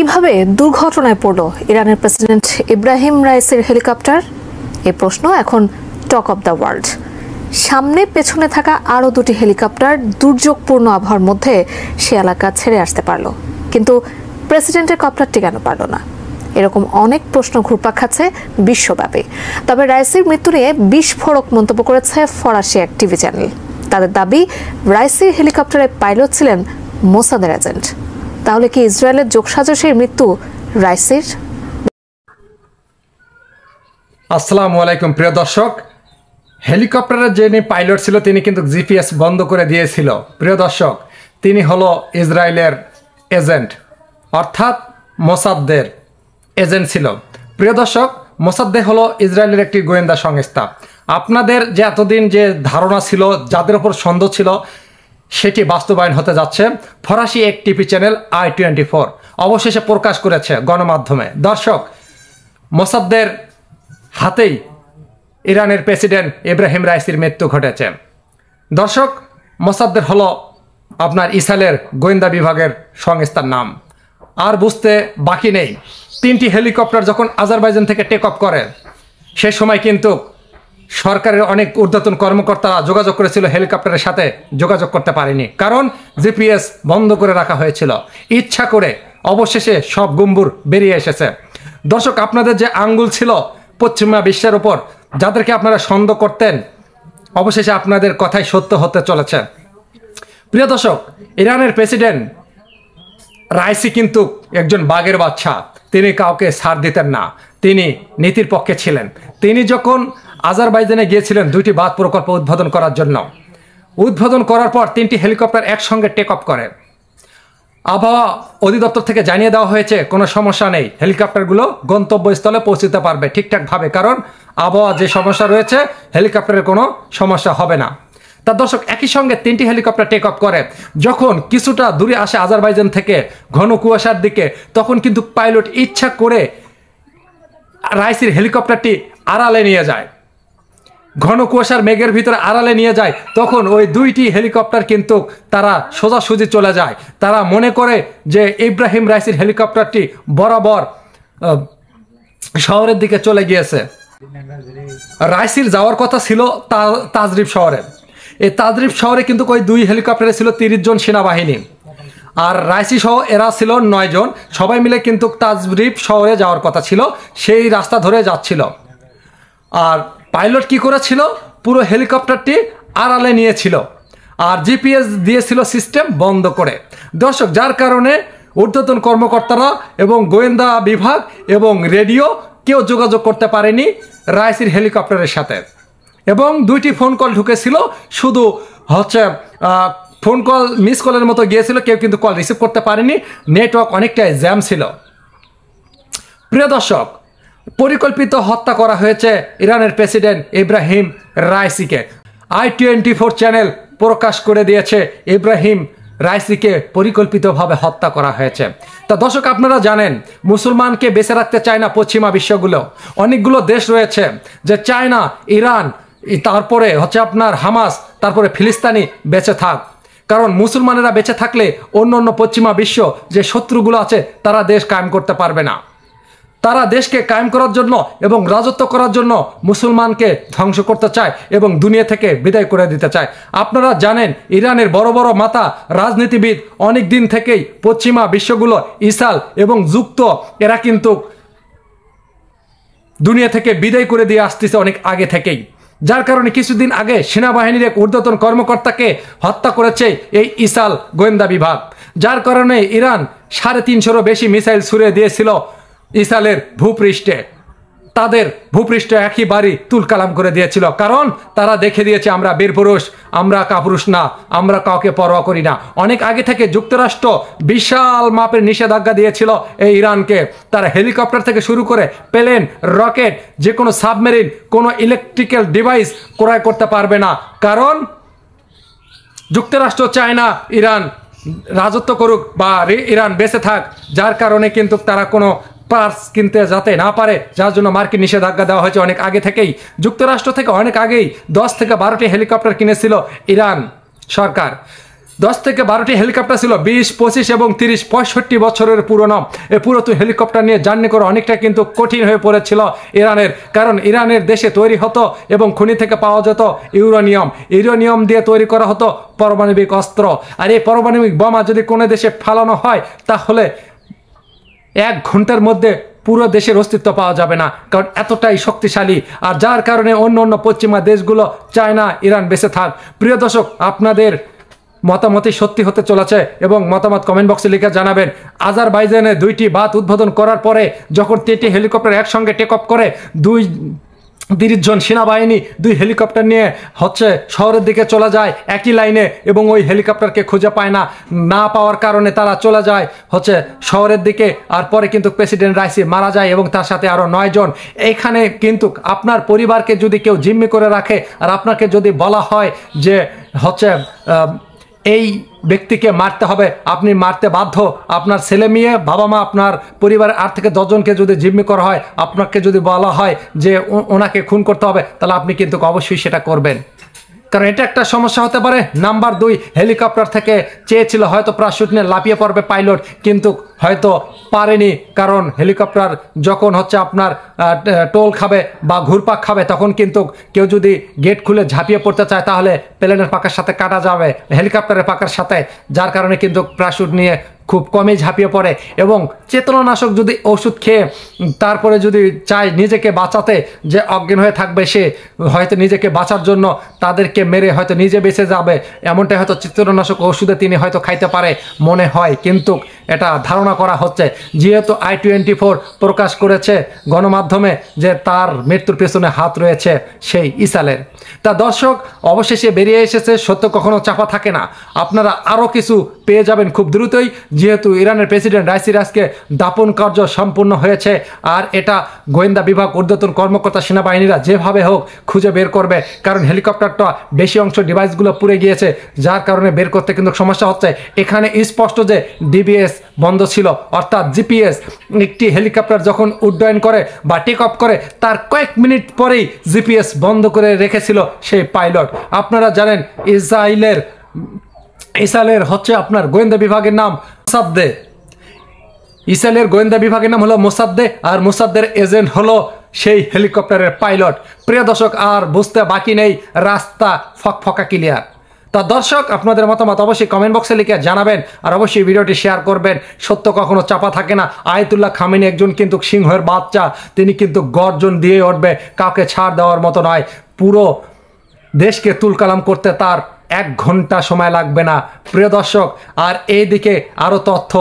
কিভাবে দুর্ঘটনায় পড়ল ইরানের প্রেসিডেন্ট ইব্রাহিম রাইসির হেলিকপ্টার? এই প্রশ্ন এখন টক অব দ্য ওয়ার্ল্ড। সামনে পেছনে থাকা আরও দুটি হেলিকপ্টার দুর্যোগপূর্ণ আবহাওয়ার মধ্যে সে এলাকা ছেড়ে আসতে পারল, কিন্তু প্রেসিডেন্টের কপ্টারটি কেন পারল না? এরকম অনেক প্রশ্ন ঘুরপাক খাচ্ছে বিশ্বব্যাপী। তবে রাইসির মৃত্যু নিয়ে বিস্ফোরক মন্তব্য করেছে ফরাসি এক টিভি চ্যানেল। তাদের দাবি, রাইসির হেলিকপ্টারের পাইলট ছিলেন মোসাদের এজেন্ট। তাহলে কি ইসরায়েলের যোগসাজশের মৃত্যু রাইসির? আসসালামু আলাইকুম প্রিয় দর্শক। হেলিকপ্টারের যিনি পাইলট ছিল তিনি কিন্তু জিপিএস বন্ধ করে দিয়েছিল। প্রিয় দর্শক, তিনি হলো ইসরায়েলের এজেন্ট, অর্থাৎ মোসাদের এজেন্ট ছিল। প্রিয় দর্শক, মোসাদ হলো ইসরায়েলের একটি গোয়েন্দা সংস্থা। আপনাদের যে এতদিন যে ধারণা ছিল, যাদের উপর সন্দেহ ছিল, সেটি বাস্তবায়ন হতে যাচ্ছে। ফরাসি এক টিভি চ্যানেল i24 অবশেষে প্রকাশ করেছে গণমাধ্যমে। দর্শক, মোসাদের হাতেই ইরানের প্রেসিডেন্ট ইব্রাহিম রাইসির মৃত্যু ঘটেছে। দর্শক, মোসাদের হলো আপনার ইসরায়েলের গোয়েন্দা বিভাগের সংস্থার নাম। আর বুঝতে বাকি নেই, 3টি হেলিকপ্টার যখন আজারবাইজান থেকে টেক অফ করে, সে সময় কিন্তু সরকারের অনেক ঊর্ধ্বতন কর্মকর্তারা যোগাযোগ করেছিল, হেলিকপ্টারের সাথে যোগাযোগ করতে পারেনি, কারণ জিপিএস বন্ধ করে রাখা হয়েছিল। ইচ্ছা করে অবশেষে সব গুম্বুর বেরিয়ে এসেছে। দর্শক, আপনাদের যে আঙ্গুল ছিল পশ্চিমা বিশ্বের উপর, যাদেরকে আপনারা সন্দেহ করতেন, অবশেষে আপনাদের কথাই সত্য হতে চলেছে। প্রিয় দর্শক, ইরানের প্রেসিডেন্ট রাইসি কিন্তু একজন বাঘের বাচ্চা। তিনি কাউকে ছাড় দিতেন না, তিনি নীতির পক্ষে ছিলেন। তিনি যখন আজারবাইজানে গিয়েছিলেন 2টি বাঁধ প্রকল্প উদ্বোধন করার জন্য, উদ্বোধন করার পর 3টি হেলিকপ্টার একসঙ্গে টেক অফ করে। আবহাওয়া অধিদপ্তর থেকে জানিয়ে দেওয়া হয়েছে কোনো সমস্যা নেই, হেলিকপ্টারগুলো গন্তব্যস্থলে পৌঁছতে পারবে ঠিকঠাকভাবে, কারণ আবহাওয়া যে সমস্যা রয়েছে, হেলিকপ্টারের কোনো সমস্যা হবে না। তার দর্শক, একই সঙ্গে 3টি হেলিকপ্টার টেক অফ করে। যখন কিছুটা দূরে আসে আজারবাইজান থেকে ঘন কুয়াশার দিকে, তখন কিন্তু পাইলট ইচ্ছা করে রাইসির হেলিকপ্টারটি আড়ালে নিয়ে যায়, ঘন কুয়াশার মেঘের ভিতরে আড়ালে নিয়ে যায়। তখন ওই 2টি হেলিকপ্টার কিন্তু তারা সোজাসুজি চলে যায়। তারা মনে করে যে ইব্রাহিম রাইসির হেলিকপ্টারটি বরাবর শহরের দিকে চলে গিয়েছে। রাইসির যাওয়ার কথা ছিল তাজরিব শহরে। এই তাজরিব শহরে কিন্তু ওই 2 হেলিকপ্টারে ছিল 30 জন সেনাবাহিনী, আর রাইসি সহ এরা ছিল 9 জন। সবাই মিলে কিন্তু তাজরিব শহরে যাওয়ার কথা ছিল, সেই রাস্তা ধরে যাচ্ছিল। আর পাইলট কি করেছিল, পুরো হেলিকপ্টারটি আড়ালে নিয়েছিল, আর জিপিএস দিয়েছিল সিস্টেম বন্ধ করে। দর্শক, যার কারণে ঊর্ধ্বতন কর্মকর্তারা এবং গোয়েন্দা বিভাগ এবং রেডিও কেউ যোগাযোগ করতে পারেনি রাইসির হেলিকপ্টারের সাথে। এবং 2টি ফোন কল ঢুকেছিল, শুধু ফোন কল মিস কলের মতো গিয়েছিল, কেউ কিন্তু কল রিসিভ করতে পারেনি। নেটওয়ার্ক অনেকটাই জ্যাম ছিল। প্রিয় দর্শক, পরিকল্পিত হত্যা করা হয়েছে ইরানের প্রেসিডেন্ট ইব্রাহিম রাইসিকে। i24 চ্যানেল প্রকাশ করে দিয়েছে ইব্রাহিম রাইসিকে পরিকল্পিতভাবে হত্যা করা হয়েছে। তা দর্শক, আপনারা জানেন, মুসলমানকে বেঁচে রাখতে চায় না পশ্চিমা বিশ্বগুলো। অনেকগুলো দেশ রয়েছে যে চায় না ইরান, তারপরে আপনার হামাস, তারপরে ফিলিস্তিনি বেঁচে থাক। কারণ মুসলমানেরা বেঁচে থাকলে অন্য অন্য পশ্চিমা বিশ্ব যে শত্রুগুলো আছে, তারা দেশ কায়েম করতে পারবে না। তারা দেশকে কায়েম করার জন্য এবং রাজত্ব করার জন্য মুসলমানকে ধ্বংস করতে চায় এবং দুনিয়া থেকে বিদায় করে দিতে চায়। আপনারা জানেন, ইরানের বড় বড় মাথা রাজনীতিবিদ অনেক দিন থেকেই পশ্চিমা বিশ্বগুলো ইসাল এবং যুক্ত, এরা কিন্তু দুনিয়া থেকে বিদায় করে দিয়ে আসতেছে অনেক আগে থেকেই। যার কারণে কিছুদিন আগে সেনাবাহিনীর এক ঊর্ধ্বতন কর্মকর্তাকে হত্যা করেছে এই ইসাল গোয়েন্দা বিভাগ। যার কারণে ইরান 350-এরও বেশি মিসাইল ছুড়ে দিয়েছিল ইসরায়েলের ভূপৃষ্ঠে। তাদের ভূপৃষ্ঠে একেবারেই তুলকালাম করে দিয়েছিল, কারণ তারা দেখে দিয়েছে আমরা বীরপুরুষ, আমরা কাপুরুষ না, আমরা কাউকে পরোয়া করি না। অনেক আগে থেকে যুক্তরাষ্ট্র বিশাল মাপের নিষেধাজ্ঞা দিয়েছিল এই ইরানকে। তারা হেলিকপ্টার থেকে শুরু করে প্লেন, রকেট, যে কোনো সাবমেরিন, কোনো ইলেকট্রিক্যাল ডিভাইস ক্রয় করতে পারবে না, কারণ যুক্তরাষ্ট্র চায় না ইরান রাজত্ব করুক বা ইরান বেঁচে থাক। যার কারণে কিন্তু তারা কোনো পার্স কিনতে যাতে না পারে, যার জন্য মার্কিন নিষেধাজ্ঞা দেওয়া হয়েছে অনেক আগে থেকেই। যুক্তরাষ্ট্র থেকে অনেক আগেই 10 থেকে 12টি হেলিকপ্টার কিনেছিল ইরান সরকার। 10 থেকে 12টি হেলিকপ্টার ছিল, 20, 25 এবং 30, 65 বছরের পুরনো। এই পুরাতন হেলিকপ্টার নিয়ে জার্নি করা অনেকটা কিন্তু কঠিন হয়ে পড়েছিল ইরানের, কারণ ইরানের দেশে তৈরি হতো এবং খনি থেকে পাওয়া যেত ইউরেনিয়াম দিয়ে তৈরি করা হতো পারমাণবিক অস্ত্র। আর এই পারমাণবিক বোমা যদি কোনো দেশে ফেলানো হয় তাহলে 1 ঘন্টার মধ্যে পুরো দেশের অস্তিত্ব পাওয়া যাবে না, কারণ এতটাই শক্তিশালী। আর যার কারণে অন্য পশ্চিমা দেশগুলো চায় না ইরান বেঁচে থাক। প্রিয় দর্শক, আপনাদের মতামতই সত্যি হতে চলেছে এবং মতামত কমেন্ট বক্সে লিখে জানাবেন। আজারবাইজানে 2টি বাঁধ উদ্বোধন করার পরে যখন 3টি হেলিকপ্টার একসঙ্গে টেক অফ করে, 30 জন সেনাবাহিনী 2 হেলিকপ্টার নিয়ে শহরের দিকে চলে যায় একই লাইনে, এবং ওই হেলিকপ্টারকে খুঁজে পায় না পাওয়ার কারণে তারা চলে যায় শহরের দিকে। আর পরে কিন্তু প্রেসিডেন্ট রাইসি মারা যায় এবং তার সাথে আরও 9 জন। এইখানে কিন্তু আপনার পরিবারকে যদি কেউ জিম্মি করে রাখে আর আপনাকে যদি বলা হয় যে এই ব্যক্তিকে মারতে হবে, আপনি মারতে বাধ্য। আপনার ছেলে মেয়ে, বাবা মা, আপনার পরিবারের 8 থেকে 10 জনকে যদি জিম্মি করা হয়, আপনাকে যদি বলা হয় যে ওনাকে খুন করতে হবে, তাহলে আপনি কিন্তু অবশ্যই সেটা করবেন, কারণ এটা একটা সমস্যা হতে পারে। নাম্বার 2, হেলিকপ্টার থেকে চেয়েছিল হয়তো প্যারাশুট নিয়ে লাফিয়ে পড়বে পাইলট, কিন্তু হয়তো পারেনি, কারণ হেলিকপ্টার যখন আপনার টোল খাবে বা ঘুরপাক খাবে, তখন কিন্তু কেউ যদি গেট খুলে ঝাঁপিয়ে পড়তে চায় তাহলে প্লেনের পাকার সাথে কাটা যাবে হেলিকপ্টারের পাকার সাথে, যার কারণে কিন্তু প্যারাশুট নিয়ে খুব কমই ঝাঁপিয়ে পড়ে। এবং চেতনানাশক যদি ওষুধ খেয়ে তারপরে যদি চায় নিজেকে বাঁচাতে, যে অজ্ঞান হয়ে থাকবে, সে হয়তো নিজেকে বাঁচার জন্য তাদেরকে মেরে হয়তো নিজে বেঁচে যাবে, এমনটাই হয়তো চেতনানাশক ওষুধে তিনি হয়তো খাইতে পারে মনে হয়, কিন্তু এটা ধারণা করা হচ্ছে। যেহেতু i24 প্রকাশ করেছে গণমাধ্যমে যে তার মৃত্যুর পেছনে হাত রয়েছে সেই ইসরায়েলের। তা দর্শক, অবশেষে বেরিয়ে এসেছে, সত্য কখনো চাপা থাকে না। আপনারা আরও কিছু পেয়ে যাবেন খুব দ্রুতই, যেহেতু ইরানের প্রেসিডেন্ট রাইসির আজকে দাপন কার্য সম্পূর্ণ হয়েছে। আর এটা গোয়েন্দা বিভাগ, ঊর্ধ্বতন কর্মকর্তা, সেনাবাহিনীরা যেভাবে হোক খুঁজে বের করবে, কারণ হেলিকপ্টারটা বেশি অংশ ডিভাইসগুলো পুড়ে গিয়েছে, যার কারণে বের করতে কিন্তু সমস্যা হচ্ছে। এখানে স্পষ্ট যে ডিবিএস বন্ধ ছিল, অর্থাৎ জিপিএস। একটি হেলিকপ্টার যখন উড্ডয়ন করে বা টেক অফ করে তার কয়েক মিনিট পরেই জিপিএস বন্ধ করে রেখেছিল সেই পাইলট। আপনারা জানেন ইসরায়েলের আপনার গোয়েন্দা বিভাগের নাম মোসাদ্দে। ইসরায়েলের গোয়েন্দা বিভাগের নাম হলো মোসাদ্দে, আর মোসাদ্দের এজেন্ট হলো সেই হেলিকপ্টারের পাইলট। প্রিয় দর্শক, আর বুঝতে বাকি নেই, রাস্তা ফকফকা ক্লিয়ার। তা দর্শক, আপনাদের মতামত অবশ্যই কমেন্ট বক্সে লিখে জানাবেন, আর অবশ্যই ভিডিওটি শেয়ার করবেন। সত্য কখনো চাপা থাকে না। আয়াতুল্লাহ খামেনি একজন কিন্তু সিংহের বাচ্চা, তিনি কিন্তু গর্জন দিয়ে উঠবে, কাউকে ছাড় দেওয়ার মতো নয়। পুরো দেশকে তুলকালাম করতে তার 1 ঘন্টা সময় লাগবে না। প্রিয় দর্শক, আর এইদিকে আরও তথ্য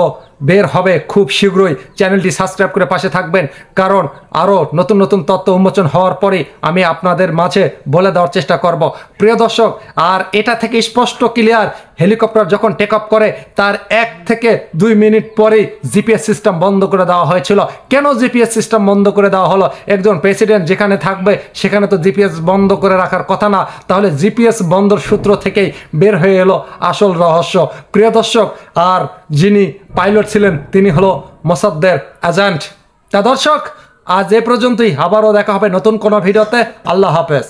বের হবে খুব শীঘ্রই। চ্যানেলটি সাবস্ক্রাইব করে পাশে থাকবেন, কারণ আরও নতুন তথ্য উন্মোচন হওয়ার পরেই আমি আপনাদের মাঝে বলে দেওয়ার চেষ্টা করব। প্রিয় দর্শক, আর এটা থেকে স্পষ্ট ক্লিয়ার, হেলিকপ্টার যখন টেক অফ করে তার 1 থেকে 2 মিনিট পরেই জিপিএস সিস্টেম বন্ধ করে দেওয়া হয়েছিল। কেন জিপিএস সিস্টেম বন্ধ করে দেওয়া হলো? একজন প্রেসিডেন্ট যেখানে থাকবে সেখানে তো জিপিএস বন্ধ করে রাখার কথা না, তাহলে জিপিএস বন্ধর সূত্র থেকেই বের হয়ে এলো আসল রহস্য। প্রিয় দর্শক, আর যিনি পাইলট ছিলেন তিনি হলো মোসাদ্দের এজেন্ট। তা দর্শক, আজ এ পর্যন্তই, আবারও দেখা হবে নতুন কোনো ভিডিওতে। আল্লাহ হাফেজ।